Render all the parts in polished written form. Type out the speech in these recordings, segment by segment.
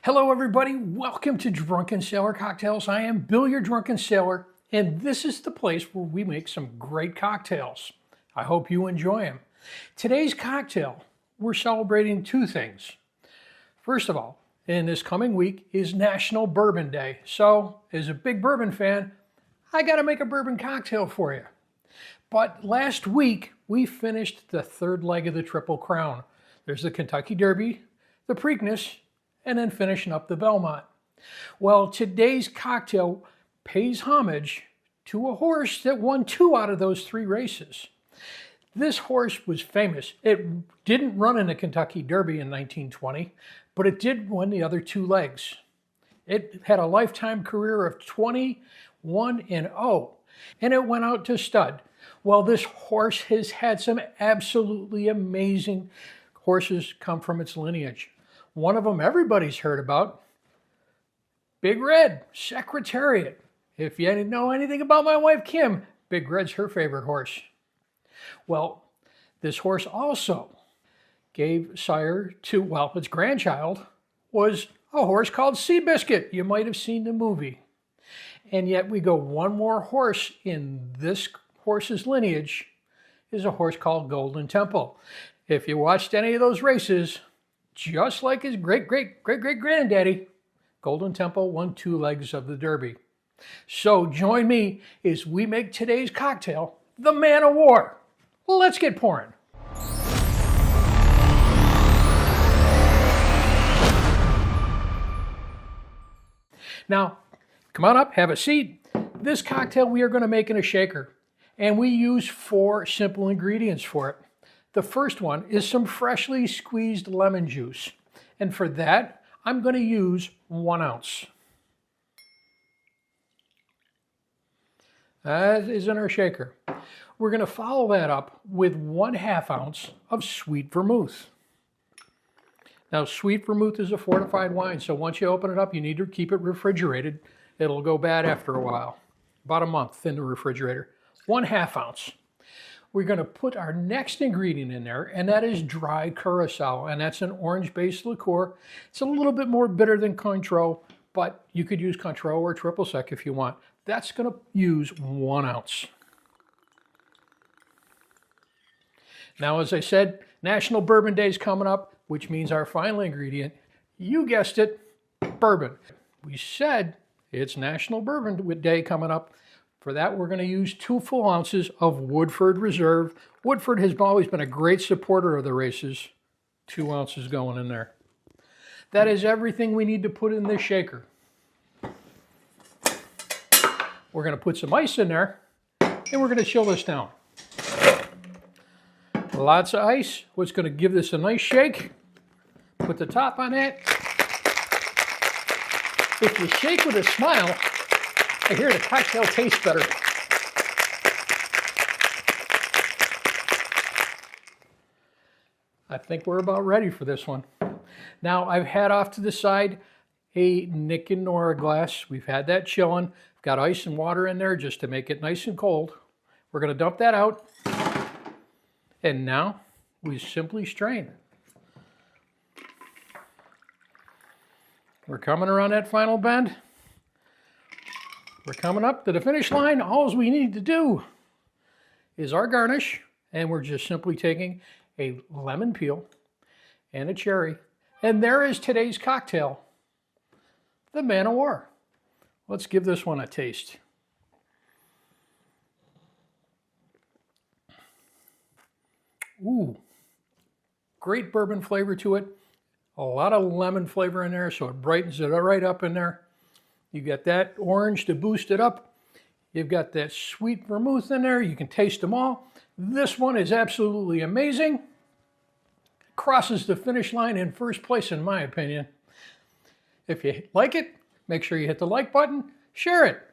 Hello everybody, welcome to Drunken Sailor Cocktails. I am Bill, your Drunken Sailor, and this is the place where we make some great cocktails. I hope you enjoy them. Today's cocktail, we're celebrating two things. First of all, in this coming week is National Bourbon Day. So, as a big bourbon fan, I gotta make a bourbon cocktail for you. But last week, we finished the third leg of the Triple Crown. There's the Kentucky Derby, the Preakness, and then finishing up the Belmont. Well, today's cocktail pays homage to a horse that won 2 out of those 3 races. This horse was famous. It didn't run in the Kentucky Derby in 1920, but it did win the other 2 legs. It had a lifetime career of 21-0, and it went out to stud. Well, this horse has had some absolutely amazing horses come from its lineage. One of them everybody's heard about, Big Red, Secretariat. If you didn't know anything about my wife, Kim, Big Red's her favorite horse. Well, this horse also gave sire to, well, its grandchild was a horse called Sea Biscuit. You might have seen the movie. And yet we go one more horse in this horse's lineage is a horse called Golden Temple. If you watched any of those races, just like his great-great-great-great-granddaddy, Golden Temple won 2 legs of the Derby. So join me as we make today's cocktail, the Man of War. Let's get pouring. Now, come on up, have a seat. This cocktail we are going to make in a shaker, and we use 4 simple ingredients for it. The first one is some freshly squeezed lemon juice. And for that, I'm going to use 1 ounce. That is in our shaker. We're going to follow that up with 1/2 ounce of sweet vermouth. Now, sweet vermouth is a fortified wine, so once you open it up, you need to keep it refrigerated. It'll go bad after a while, about a month in the refrigerator. 1/2 ounce. We're going to put our next ingredient in there, and that is dry curacao, and that's an orange-based liqueur. It's a little bit more bitter than Cointreau, but you could use Cointreau or triple sec if you want. That's going to use 1 ounce. Now, as I said, National Bourbon Day is coming up, which means our final ingredient, you guessed it, bourbon. We said it's National Bourbon Day coming up. For that, we're going to use 2 full ounces of Woodford Reserve. Woodford has always been a great supporter of the races. 2 ounces going in there. That is everything we need to put in this shaker. We're going to put some ice in there, and we're going to chill this down. Lots of ice. What's going to give this a nice shake. Put the top on it. If you shake with a smile, I hear the cocktail tastes better. I think we're about ready for this one. Now, I've had off to the side a Nick and Nora glass. We've had that chilling. I've got ice and water in there just to make it nice and cold. We're going to dump that out. And now we simply strain. We're coming around that final bend. We're coming up to the finish line. All we need to do is our garnish, and we're just simply taking a lemon peel and a cherry. And there is today's cocktail, the Man of War. Let's give this one a taste. Ooh, great bourbon flavor to it. A lot of lemon flavor in there, so it brightens it right up in there. You got that orange to boost it up. You've got that sweet vermouth in there. You can taste them all. This one is absolutely amazing. Crosses the finish line in first place, in my opinion. If you like it, make sure you hit the like button, share it.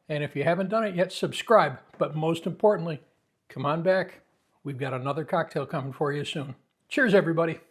And if you haven't done it yet, subscribe. But most importantly, come on back. We've got another cocktail coming for you soon. Cheers, everybody.